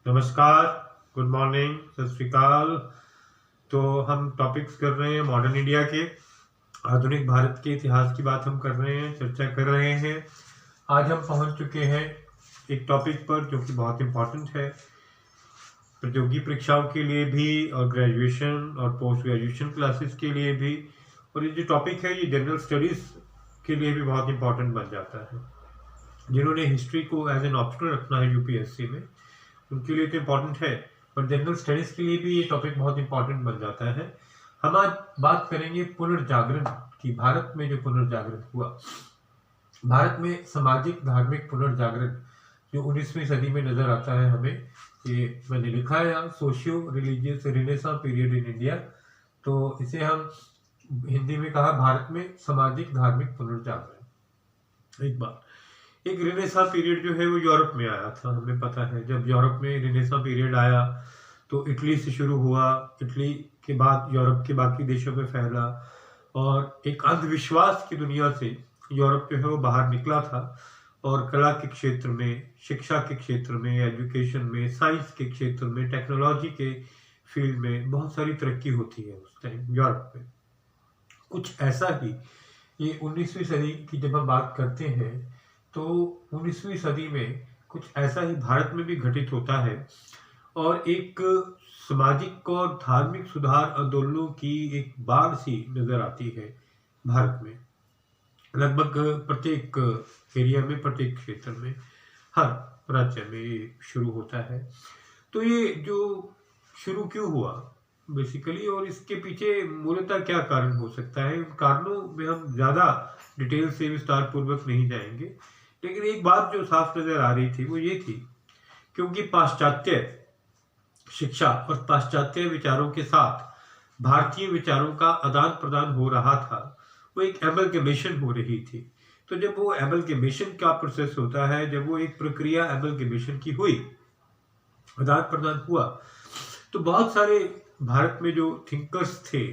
नमस्कार, good morning, सत श्री अकाल। तो हम टॉपिक्स कर रहे हैं मॉडर्न इंडिया के, आधुनिक भारत के इतिहास की बात हम कर रहे हैं, चर्चा कर रहे हैं। आज हम पहुंच चुके हैं एक टॉपिक पर जो कि बहुत इम्पोर्टेंट है प्रतियोगी परीक्षाओं के लिए भी और ग्रेजुएशन और पोस्ट ग्रेजुएशन क्लासेस के लिए भी। और ये जो टॉपिक है ये जनरल स्टडीज़ के लिए भी बहुत इम्पोर्टेंट बन जाता है। जिन्होंने हिस्ट्री को एज एन ऑप्शनल रखना है यूपीएससी में, उनके लिए तो इम्पोर्टेंट है, पर जनरल स्टडीज के लिए भी ये टॉपिक बहुत इम्पोर्टेंट बन जाता है। हम आज बात करेंगे पुनर्जागरण की। भारत में जो पुनर्जागरण हुआ, भारत में सामाजिक धार्मिक पुनर्जागरण जो 19वीं सदी में नजर आता है हमें, ये मैंने लिखा है यहाँ, socio religious renaissance period in India. तो इसे हम हिंदी में कहा भारत में सामाजिक धार्मिक पुनर्जागरण। एक रिनेसां पीरियड जो है वो यूरोप में आया था, हमें पता है। जब यूरोप में रिनेसां पीरियड आया तो इटली से शुरू हुआ, इटली के बाद यूरोप के बाकी देशों में फैला, और एक अंधविश्वास की दुनिया से यूरोप जो है वो बाहर निकला था। और कला के क्षेत्र में, शिक्षा के क्षेत्र में, एजुकेशन में, साइंस के क्षेत्र में, टेक्नोलॉजी के फील्ड में बहुत सारी तरक्की होती है उस टाइम यूरोप में। कुछ ऐसा ही ये 19वीं सदी की जब हम बात करते हैं तो 19वीं सदी में कुछ ऐसा ही भारत में भी घटित होता है, और एक सामाजिक और धार्मिक सुधार आंदोलनों की एक बाढ़ सी नजर आती है भारत में। लगभग प्रत्येक एरिया में, प्रत्येक क्षेत्र में, हर राज्य में ये शुरू होता है। तो ये जो शुरू क्यों हुआ बेसिकली, और इसके पीछे मूलतः क्या कारण हो सकता है, उन कारणों में हम ज़्यादा डिटेल से विस्तार पूर्वक नहीं जाएंगे। लेकिन एक बात जो साफ नजर आ रही थी वो ये थी, क्योंकि पाश्चात्य शिक्षा और पाश्चात्य विचारों के साथ भारतीय विचारों का आदान प्रदान हो रहा था, वो एक एमलगेमेशन हो रही थी। तो जब वो एमलगेमेशन का प्रोसेस होता है, जब वो एक प्रक्रिया एमलगेमेशन की हुई, आदान प्रदान हुआ, तो बहुत सारे भारत में जो थिंकर्स थे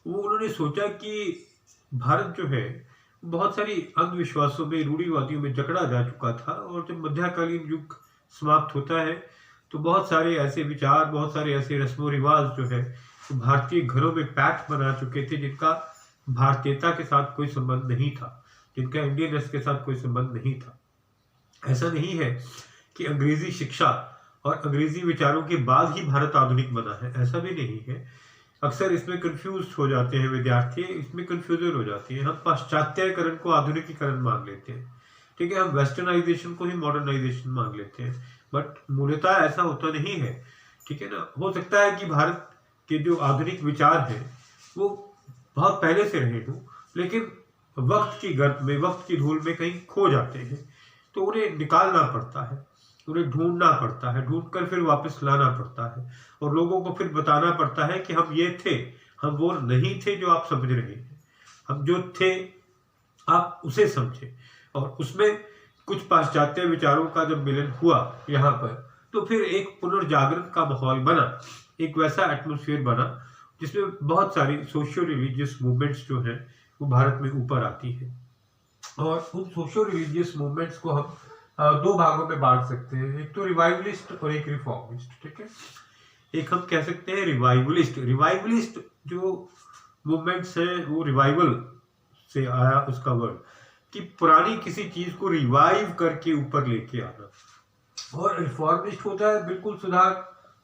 वो उन्होंने सोचा कि भारत जो है बहुत सारी अंधविश्वासों में, रूढ़िवादियों में जकड़ा जा चुका था। और जब मध्यकालीन युग समाप्त होता है तो बहुत सारे ऐसे विचार, बहुत सारे ऐसे रस्मों रिवाज जो है तो भारतीय घरों में पैठ बना चुके थे, जिनका भारतीयता के साथ कोई संबंध नहीं था, जिनका इंडियननेस के साथ कोई संबंध नहीं था। ऐसा नहीं है कि अंग्रेजी शिक्षा और अंग्रेजी विचारों के बाद ही भारत आधुनिक बना है, ऐसा भी नहीं है। अक्सर इसमें कंफ्यूज हो जाते हैं विद्यार्थी, इसमें कंफ्यूजन हो जाती है। हम पाश्चात्यकरण को आधुनिकीकरण मान लेते हैं, ठीक है, हम वेस्टर्नाइजेशन को ही मॉडर्नाइजेशन मान लेते हैं, बट मूलतः ऐसा होता नहीं है, ठीक है ना। हो सकता है कि भारत के जो आधुनिक विचार हैं वो बहुत पहले से रहे हों, लेकिन वक्त की गर्त में, वक्त की धूल में कहीं खो जाते हैं, तो उन्हें निकालना पड़ता है, उन्हें ढूंढना पड़ता है, ढूंढ कर फिर वापस लाना पड़ता है, और लोगों को फिर बताना पड़ता है कि हम ये थे, हम वो नहीं थे जो आप समझ रहे हैं, हम जो थे आप उसे समझे। और उसमें कुछ पाश्चात्य विचारों का जब मिलन हुआ यहाँ पर, तो फिर एक पुनर्जागरण का माहौल बना, एक वैसा एटमोसफियर बना जिसमें बहुत सारी सोशियो रिलीजियस मूवमेंट्स जो हैं वो भारत में ऊपर आती है। और उन सोशियो रिलीजियस मूवमेंट्स को हम दो भागों में बांट सकते हैं, एक तो रिवाइवलिस्ट और एक रिफॉर्मिस्ट, ठीक है। एक हम कह सकते हैं रिवाइवलिस्ट। रिवाइवलिस्ट जो मूवमेंट्स है वो रिवाइवल से आया उसका वर्ड, कि पुरानी किसी चीज को रिवाइव करके ऊपर लेके आना। और रिफॉर्मिस्ट होता है बिल्कुल सुधार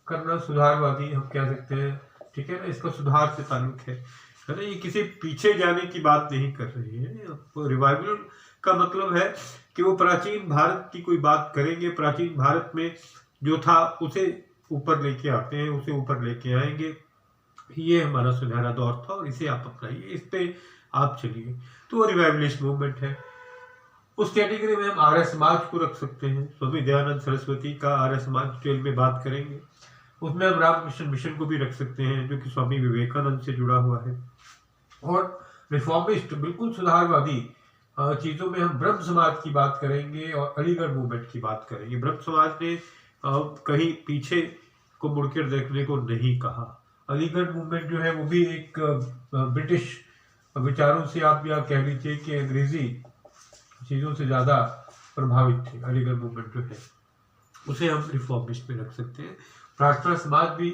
करना, सुधारवादी हम कह सकते हैं, ठीक है ना, इसका सुधार से ताल्लुक है ना। ये किसी पीछे जाने की बात नहीं कर रही है। रिवाइवल का मतलब है कि वो प्राचीन भारत की कोई बात करेंगे, प्राचीन भारत में जो था उसे ऊपर लेके आते हैं, उसे ऊपर लेके आएंगे। ये हमारा सुनहरा दौर था और इसे आप अपनाइए, इस पे आप चलिए। तो वो रिवाइवलिस्ट मूवमेंट है। उस कैटेगरी में हम आर्य समाज को रख सकते हैं। स्वामी दयानंद सरस्वती का आर्य समाज डिटेल में बात करेंगे। उसमें हम रामकृष्ण मिशन को भी रख सकते हैं जो कि स्वामी विवेकानंद से जुड़ा हुआ है। और रिफॉर्मिस्ट बिल्कुल सुधारवादी चीजों में हम ब्रह्म समाज की बात करेंगे और अलीगढ़ मूवमेंट की बात करेंगे। ब्रह्म समाज ने कहीं पीछे को मुड़कर देखने को नहीं कहा। अलीगढ़ मूवमेंट जो है वो भी एक ब्रिटिश विचारों से, आप या कह लीजिए कि अंग्रेजी चीजों से ज्यादा प्रभावित थे। अलीगढ़ मूवमेंट जो है उसे हम रिफॉर्मिस्ट में रख सकते हैं। प्रार्थना समाज भी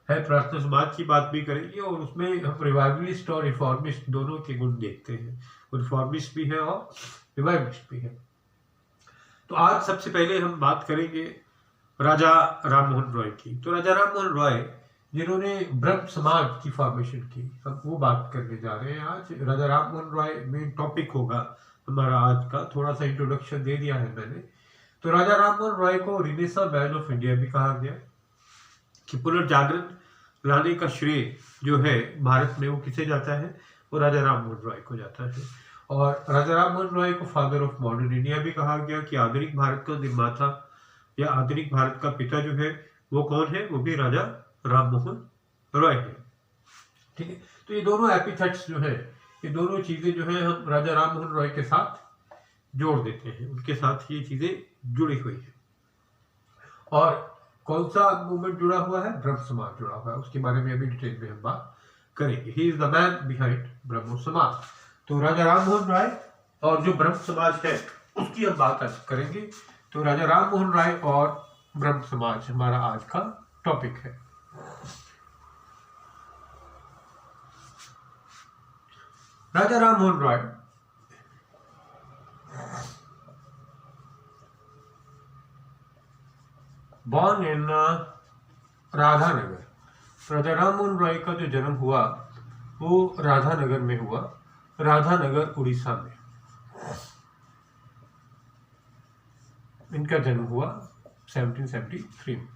है, प्रार्थना समाज की बात भी करेंगे और उसमें हम रिवाइवलिस्ट और रिफॉर्मिस्ट दोनों के गुण देखते हैं। रिफॉर्मिस्ट भी है और रिवाइवलिस्ट भी है। तो आज सबसे पहले हम बात करेंगे राजा राम मोहन रॉय की। तो राजा राम मोहन रॉय जिन्होंने ब्रह्म समाज की फॉर्मेशन की, हम वो बात करने जा रहे हैं आज। राजा राम मोहन रॉय मेन टॉपिक होगा हमारा आज का। थोड़ा सा इंट्रोडक्शन दे दिया है मैंने। तो राजा राम मोहन रॉय को रिनेसां मैन ऑफ इंडिया भी कहा गया कि पुनर्जागरण लाने का श्रेय जो है भारत में वो किसे जाता है, वो राजा राम मोहन रॉय को जाता है। और राजा राम मोहन रॉय को फादर ऑफ मॉडर्न इंडिया भी कहा गया कि आधुनिक भारत का निर्माता या आधुनिक भारत का पिता जो है वो कौन है, वो भी राजा राम मोहन रॉय है। ठीक है, तो ये दोनों एपिथेट्स जो है, ये दोनों चीजें जो है हम राजा राम मोहन रॉय के साथ जोड़ देते हैं, उनके साथ ये चीजें जुड़ी हुई है। और कौन सा मूवमेंट जुड़ा हुआ है, ब्रह्म समाज जुड़ा हुआ है, उसके बारे में अभी डिटेल में हम बात करेंगे। He is the man behind ब्रह्म समाज। तो राजा राम मोहन राय और जो ब्रह्म समाज है उसकी हम बात आज करेंगे। तो राजा राम मोहन राय और ब्रह्म समाज हमारा आज का टॉपिक है। राजा राम मोहन राय बॉर्न इन राधानगर। राजा राम मोहन रॉय का जो जन्म हुआ वो राधानगर में हुआ, राधानगर उड़ीसा में इनका जन्म हुआ 1773 में।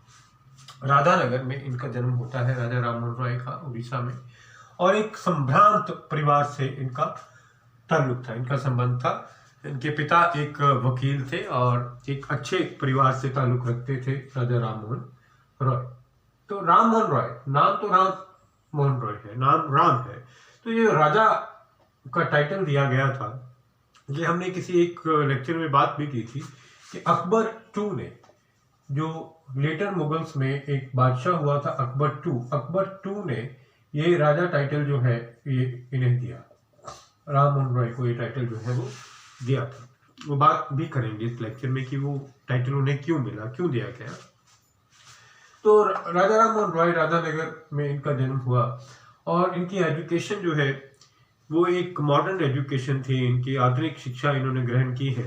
राधानगर में इनका जन्म होता है राजा राम मोहन रॉय का, उड़ीसा में। और एक संभ्रांत परिवार से इनका ताल्लुक था, इनका संबंध था। इनके पिता एक वकील थे और एक अच्छे परिवार से ताल्लुक रखते थे राजा राम मोहन रॉय। तो राम मोहन रॉय, नाम तो राम मोहन रॉय है, नाम राम है। तो ये राजा का टाइटल दिया गया था। ये हमने किसी एक लेक्चर में बात भी की थी कि अकबर टू ने, जो लेटर मुगल्स में एक बादशाह हुआ था अकबर टू ने ये राजा टाइटल जो है ये इन्हें दिया, राम मोहन रॉय को ये टाइटल जो है वो दिया था। वो बात भी करेंगे इस लेक्चर में कि वो टाइटल उन्हें क्यों मिला, क्यों दिया गया। तो राजा राम मोहन रॉय राधानगर में इनका जन्म हुआ और इनकी एजुकेशन जो है वो एक मॉडर्न एजुकेशन थी। इनकी आधुनिक शिक्षा इन्होंने ग्रहण की है।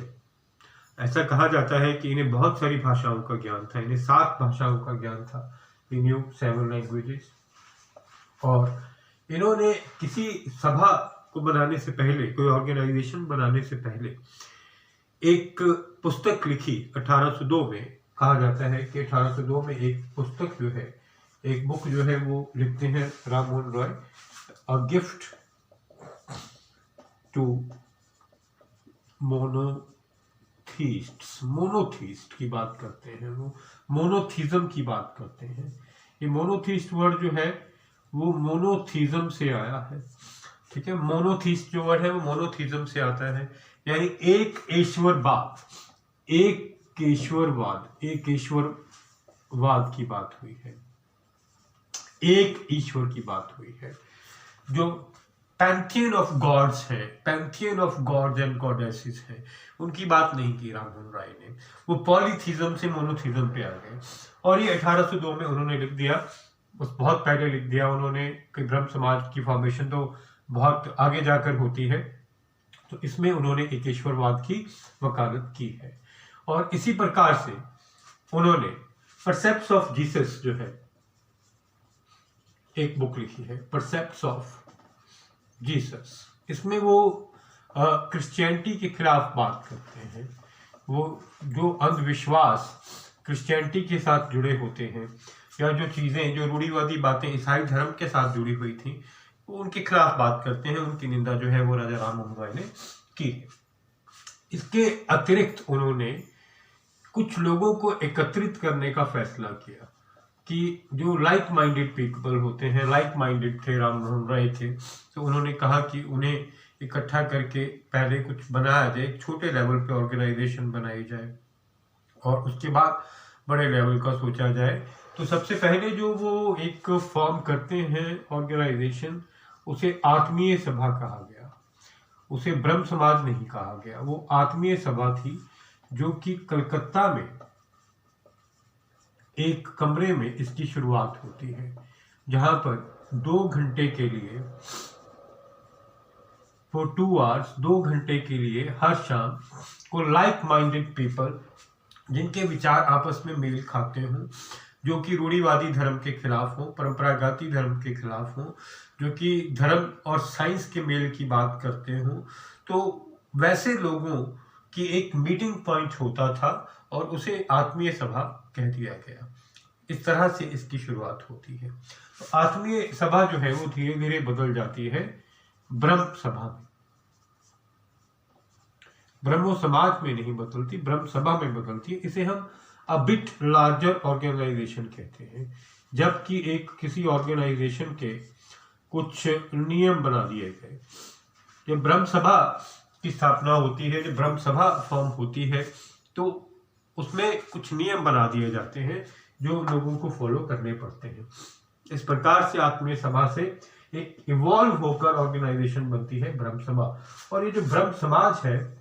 ऐसा कहा जाता है कि इन्हें बहुत सारी भाषाओं का ज्ञान था, इन्हें 7 भाषाओं का ज्ञान था। He knew 7 languages। और इन्होंने किसी सभा को बनाने से पहले, कोई ऑर्गेनाइजेशन बनाने से पहले एक पुस्तक लिखी 1802 में। कहा जाता है कि 1802 में एक पुस्तक जो है, एक बुक जो है वो लिखते हैं Ram Mohan Roy, a gift to monotheist की बात करते हैं, वो मोनोथीज्म की बात करते हैं। ये मोनोथीस्ट वर्ड जो है वो मोनोथीज्म से आया है। ठीक है, मोनोथीस्ट जो वर्ड है वो मोनोथीज्म से आता है, यानी एक ईश्वरवाद की बात हुई है, एक ईश्वर की बात हुई है। जो पैंथियन ऑफ गॉड्स है, Pantheon of gods and goddesses है, उनकी बात नहीं की राम मोहन राय ने। वो पॉलीथीज्म से मोनोथीज्म पे आ गए। और ये 1802 में उन्होंने लिख दिया, बहुत पहले लिख दिया उन्होंने कि ब्रह्म समाज की फॉर्मेशन तो बहुत आगे जाकर होती है। तो इसमें उन्होंने एक ईश्वरवाद की वकालत की है। और इसी प्रकार से उन्होंने परसेप्ट्स ऑफ जीसस जो है एक बुक लिखी है, परसेप्ट्स ऑफ जीसस। इसमें वो क्रिश्चियनिटी के खिलाफ बात करते हैं। वो जो अंधविश्वास क्रिश्चियनिटी के साथ जुड़े होते हैं, या जो चीज़ें, जो रूढ़िवादी बातें ईसाई धर्म के साथ जुड़ी हुई थी, वो उनके खिलाफ बात करते हैं। उनकी निंदा जो है वो राजा राम मोहन रॉय ने की है। इसके अतिरिक्त उन्होंने कुछ लोगों को एकत्रित करने का फैसला किया कि जो लाइक माइंडेड पीपल होते हैं, लाइक माइंडेड थे राम मोहन रॉय थे। तो उन्होंने कहा कि उन्हें इकट्ठा करके पहले कुछ बनाया जाए, एक छोटे लेवल पे ऑर्गेनाइजेशन बनाई जाए और उसके बाद बड़े लेवल का सोचा जाए। तो सबसे पहले जो वो एक फॉर्म करते हैं ऑर्गेनाइजेशन, उसे आत्मीय सभा कहा गया, उसे ब्रह्म समाज नहीं कहा गया। वो आत्मीय सभा थी जो कि कलकत्ता में एक कमरे में इसकी शुरुआत होती है, जहां पर 2 घंटे के लिए फॉर 2 आवर्स 2 घंटे के लिए हर शाम को लाइक माइंडेड पीपल, जिनके विचार आपस में मेल खाते हों, जो कि रूढ़िवादी धर्म के खिलाफ हो, परंपरागत धर्म के खिलाफ हो, जो कि धर्म और साइंस के मेल की बात करते हो, तो वैसे लोगों की एक मीटिंग पॉइंट होता था और उसे आत्मीय सभा कह दिया गया। इस तरह से इसकी शुरुआत होती है। तो आत्मीय सभा जो है वो धीरे धीरे बदल जाती है ब्रह्म सभा में। ब्रह्मो समाज में नहीं बदलती, ब्रह्म सभा में बदलती है। इसे हम अ बिट लार्जर ऑर्गेनाइजेशन कहते हैं, जबकि एक किसी ऑर्गेनाइजेशन के कुछ नियम बना दिए गए। जब ब्रह्म सभा की स्थापना होती है, जब ब्रह्म सभा फॉर्म होती है, तो उसमें कुछ नियम बना दिए जाते हैं जो लोगों को फॉलो करने पड़ते हैं। इस प्रकार से आत्मीय सभा से एक इवॉल्व होकर ऑर्गेनाइजेशन बनती है ब्रह्म सभा। और ये जो ब्रह्म समाज है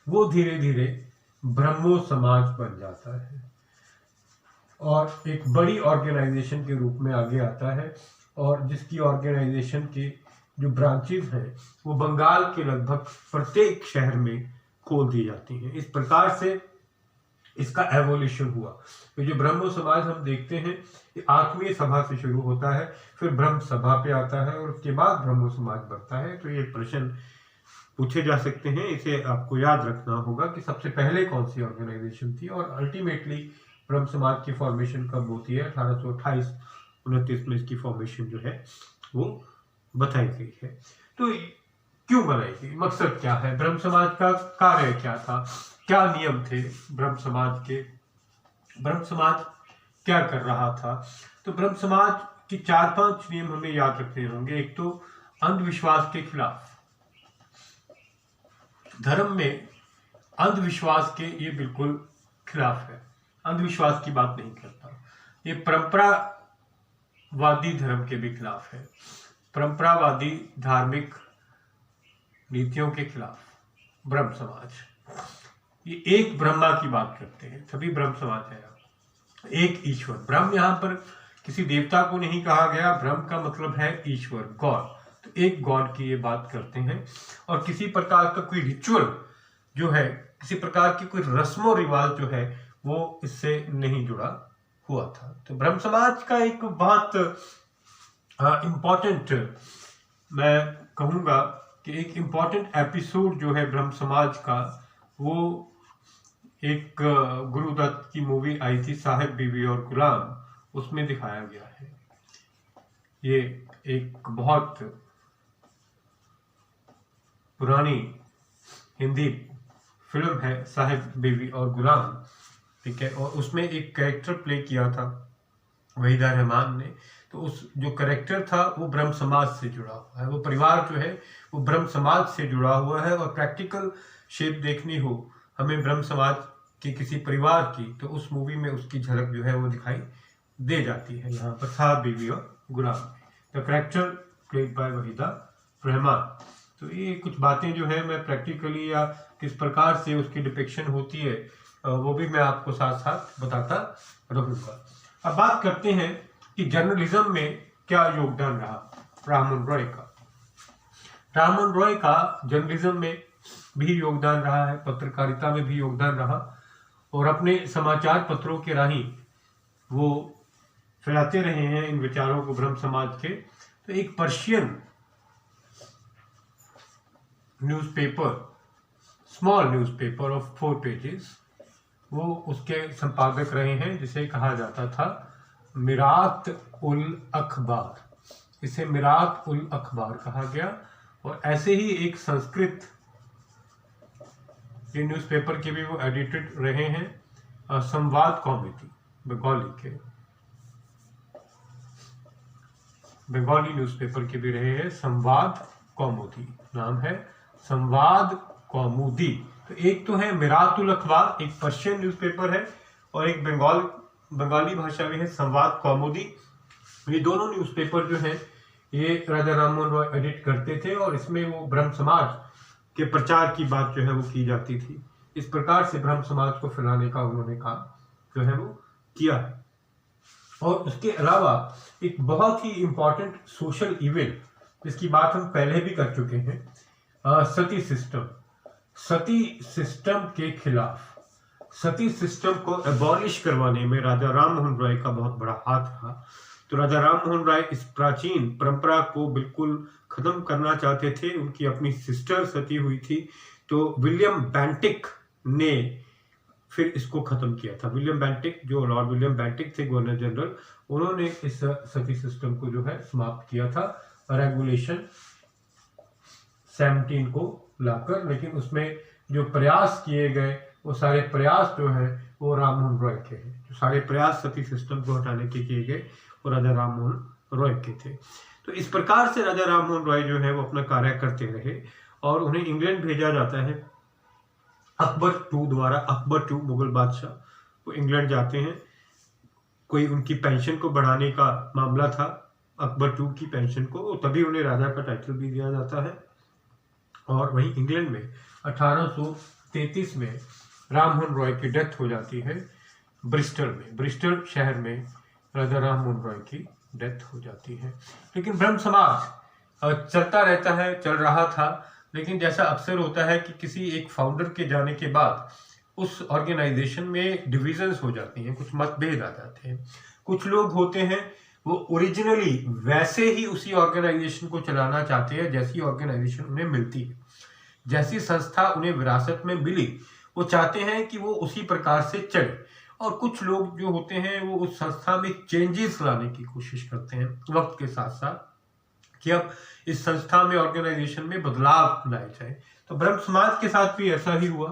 वो धीरे धीरे ब्रह्मो समाज बन जाता है और एक बड़ी ऑर्गेनाइजेशन के रूप में आगे आता है, और जिसकी ऑर्गेनाइजेशन की जो ब्रांचेस हैं वो बंगाल के लगभग प्रत्येक शहर में खोल दी जाती हैं। इस प्रकार से इसका एवोल्यूशन हुआ। तो जो ब्रह्मो समाज हम देखते हैं ये आत्मीय सभा से शुरू होता है, फिर ब्रह्म सभा पे आता है और उसके बाद ब्रह्मो समाज बनता है। तो ये प्रश्न पूछे जा सकते हैं, इसे आपको याद रखना होगा कि सबसे पहले कौन सी ऑर्गेनाइजेशन थी और अल्टीमेटली ब्रह्म समाज की फॉर्मेशन कब होती है। 1828-29 में इसकी फॉर्मेशन जो है वो बताई गई है। तो क्यों बनाई गई, मकसद क्या है, ब्रह्म समाज का कार्य क्या था, क्या नियम थे ब्रह्म समाज के, ब्रह्म समाज क्या कर रहा था। तो ब्रह्म समाज के 4-5 नियम हमें याद रखने होंगे। एक तो अंधविश्वास के खिलाफ। धर्म में अंधविश्वास के ये बिल्कुल खिलाफ है, अंधविश्वास की बात नहीं करता। ये परंपरावादी धर्म के भी खिलाफ है, परंपरावादी धार्मिक नीतियों के खिलाफ ब्रह्म समाज। ये एक ब्रह्मा की बात करते हैं, तभी ब्रह्म समाज है। एक ईश्वर, ब्रह्म यहाँ पर किसी देवता को नहीं कहा गया, ब्रह्म का मतलब है ईश्वर, गॉड। तो एक गॉड की ये बात करते हैं और किसी प्रकार का कोई रिचुअल जो है, किसी प्रकार की कोई रस्मो रिवाज जो है वो इससे नहीं जुड़ा हुआ था। तो ब्रह्म समाज का एक बहुत इम्पोर्टेंट, मैं कहूँगा कि एक इम्पोर्टेंट एपिसोड जो है ब्रह्म समाज का, वो एक गुरुदत्त की मूवी आई थी साहिब बीवी और गुलाम, उसमें दिखाया गया है। ये एक बहुत पुरानी हिंदी फिल्म है साहिब बीवी और गुलाम, ठीक है। और उसमें एक कैरेक्टर प्ले किया था वहीदा रहमान ने। तो उस जो कैरेक्टर था वो ब्रह्म समाज से जुड़ा हुआ है, वो परिवार जो है वो ब्रह्म समाज से जुड़ा हुआ है। और प्रैक्टिकल शेप देखनी हो हमें ब्रह्म समाज के किसी परिवार की, तो उस मूवी में उसकी झलक जो है वो दिखाई दे जाती है यहाँ पर Sahib Bibi Aur Ghulam. The character played by Waheeda Rehman. तो ये कुछ बातें जो है मैं प्रैक्टिकली या किस प्रकार से उसकी डिपिक्शन होती है वो भी मैं आपको साथ साथ बताता रहूँगा। अब बात करते हैं कि जर्नलिज्म में क्या योगदान रहा राममोहन रॉय का। राममोहन रॉय का जर्नलिज्म में भी योगदान रहा है, पत्रकारिता में भी योगदान रहा, और अपने समाचार पत्रों के राही वो फैलाते रहे हैं इन विचारों को ब्रह्म समाज के। तो एक Persian newspaper, small newspaper of 4 pages, वो उसके संपादक रहे हैं, जिसे कहा जाता था मिरात उल अखबार। इसे मिरात उल अखबार कहा गया। और ऐसे ही एक संस्कृत ये न्यूज़पेपर के भी वो एडिटेड रहे हैं, संवाद कौमुदी, बंगाली के, बंगाली न्यूज़पेपर के भी रहे हैं, संवाद कौमुदी नाम है, संवाद कौमुदी। तो एक तो है मिरातुल अखबार, एक पर्शियन न्यूज़पेपर है, और एक बंगाली भाषा में है संवाद कौमुदी। ये दोनों न्यूज़पेपर जो हैं ये राजा राममोहन रॉय एडिट करते थे, और इसमें वो ब्रह्म समाज के प्रचार की बात जो है वो की जाती थी। इस प्रकार से ब्रह्म समाज को फैलाने का उन्होंने काम जो है वो किया है। और उसके अलावा एक बहुत ही इंपॉर्टेंट सोशल इवेंट जिसकी बात हम पहले भी कर चुके हैं, सती सिस्टम के खिलाफ, सती सिस्टम को एबॉलिश करवाने में राजा राम मोहन रॉय का बहुत बड़ा हाथ रहा। तो राजा राम मोहन रॉय इस प्राचीन परंपरा को बिल्कुल खत्म करना चाहते थे। उनकी अपनी सिस्टर सती हुई थी, तो विलियम बेंटिक ने फिर इसको खत्म किया था। विलियम बेंटिक, जो लॉर्ड विलियम बेंटिक थे गवर्नर जनरल, उन्होंने इस सती सिस्टम को जो है समाप्त किया था रेगुलेशन 17 को लाकर। लेकिन उसमें जो प्रयास किए गए वो सारे प्रयास जो है वो राम मोहन रॉय के हैं। जो सारे प्रयास सती सिस्टम को हटाने के किए गए वो राजा राम मोहन रॉय के थे। तो इस प्रकार से राजा राम मोहन रॉय जो है वो अपना कार्य करते रहे और उन्हें इंग्लैंड भेजा जाता है अकबर II द्वारा। अकबर II मुगल बादशाह, वो इंग्लैंड जाते हैं। कोई उनकी पेंशन को बढ़ाने का मामला था, अकबर II की पेंशन को, तभी उन्हें राजा का टाइटल भी दिया जाता है। और वहीं इंग्लैंड में 1833 में राम मोहन रॉय की डेथ हो जाती है ब्रिस्टल में। ब्रिस्टल शहर में राजा राम मोहन रॉय की डेथ हो जाती है। लेकिन ब्रह्म समाज चलता रहता है, चल रहा था। लेकिन जैसा अक्सर होता है कि किसी एक फाउंडर के जाने के बाद उस ऑर्गेनाइजेशन में डिविजन्स हो जाती हैं, कुछ मतभेद आ जाते हैं। कुछ लोग होते हैं वो ओरिजिनली वैसे ही उसी ऑर्गेनाइजेशन को चलाना चाहते हैं जैसी ऑर्गेनाइजेशन उन्हें मिलती है, जैसी संस्था उन्हें विरासत में मिली वो चाहते हैं कि वो उसी प्रकार से चले। और कुछ लोग जो होते हैं वो उस संस्था में चेंजेस लाने की कोशिश करते हैं वक्त के साथ साथ, कि अब इस संस्था में, ऑर्गेनाइजेशन में बदलाव लाए जाए। तो ब्रह्म समाज के साथ भी ऐसा ही हुआ।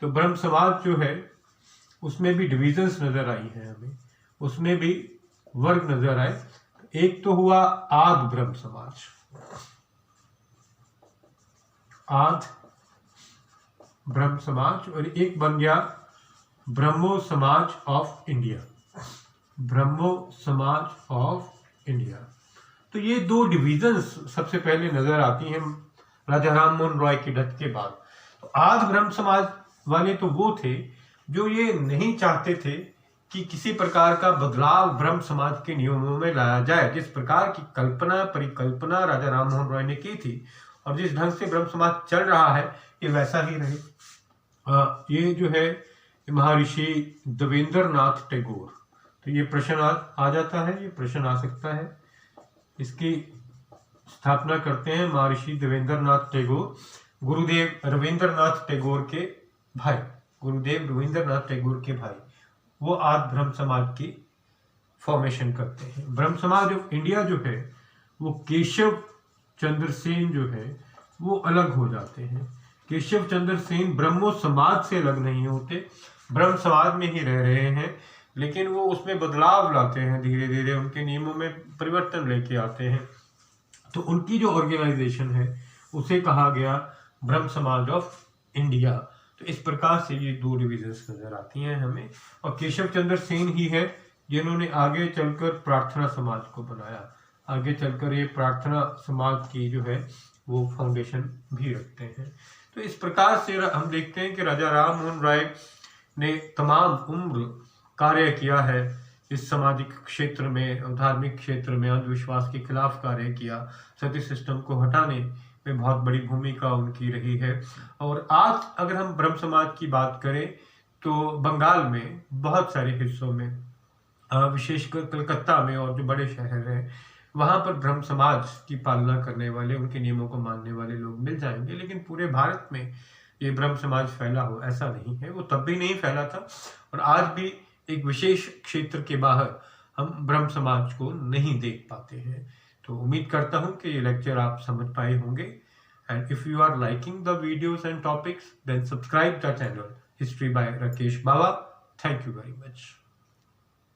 तो ब्रह्म समाज जो है उसमें भी डिविजन्स नजर आई हैं हमें, उसमें भी वर्ग नजर आए। एक तो हुआ आद ब्रह्म समाज, आद ब्रह्म समाज, और एक बन गया ब्रह्मो समाज ऑफ इंडिया, ब्रह्मो समाज ऑफ इंडिया। तो ये दो डिविजन्स सबसे पहले नजर आती हैं राजा राम मोहन रॉय की डेथ के बाद। तो आज ब्रह्म समाज वाले तो वो थे जो ये नहीं चाहते थे कि किसी प्रकार का बदलाव ब्रह्म समाज के नियमों में लाया जाए। जिस प्रकार की परिकल्पना राजा राम मोहन रॉय ने की थी और जिस ढंग से ब्रह्म समाज चल रहा है ये वैसा ही रहे। ये जो है महर्षि देवेंद्र नाथ टैगोर, तो ये प्रश्न आ जाता है, ये प्रश्न आ सकता है। इसकी स्थापना करते हैं महर्षि देवेंद्र नाथ टैगोर, गुरुदेव रविंद्रनाथ टैगोर के भाई, गुरुदेव रविंद्रनाथ टैगोर के भाई। वो आज ब्रह्म समाज की फॉर्मेशन करते हैं। ब्रह्म समाज ऑफ इंडिया जो है वो केशव चंद्र सेन जो है वो अलग हो जाते हैं। केशव चंद्र सेन ब्रह्मो समाज से अलग नहीं होते, ब्रह्म समाज में ही रह रहे हैं, लेकिन वो उसमें बदलाव लाते हैं, धीरे धीरे उनके नियमों में परिवर्तन लेके आते हैं। तो उनकी जो ऑर्गेनाइजेशन है उसे कहा गया ब्रह्म समाज ऑफ इंडिया। तो इस प्रकार से ये दो डिविजन्स नजर आती हैं हमें। और केशव चंद्र सेन ही है जिन्होंने आगे चलकर प्रार्थना समाज को बनाया, आगे चलकर ये प्रार्थना समाज की जो है वो फाउंडेशन भी रखते हैं। तो इस प्रकार से हम देखते हैं कि राजा राम मोहन रॉय ने तमाम उम्र कार्य किया है इस सामाजिक क्षेत्र में, धार्मिक क्षेत्र में, अंधविश्वास के खिलाफ कार्य किया, सती सिस्टम को हटाने में बहुत बड़ी भूमिका उनकी रही है। और आज अगर हम ब्रह्म समाज की बात करें तो बंगाल में बहुत सारे हिस्सों में, विशेषकर कलकत्ता में और जो बड़े शहर हैं वहाँ पर ब्रह्म समाज की पालना करने वाले, उनके नियमों को मानने वाले लोग मिल जाएंगे। लेकिन पूरे भारत में ये ब्रह्म समाज फैला हो ऐसा नहीं है, वो तब भी नहीं फैला था और आज भी एक विशेष क्षेत्र के बाहर हम ब्रह्म समाज को नहीं देख पाते हैं। तो उम्मीद करता हूँ कि ये लेक्चर आप समझ पाए होंगे। And if you are liking the videos and topics then subscribe the channel history by Rakesh Bawa. Thank you very much.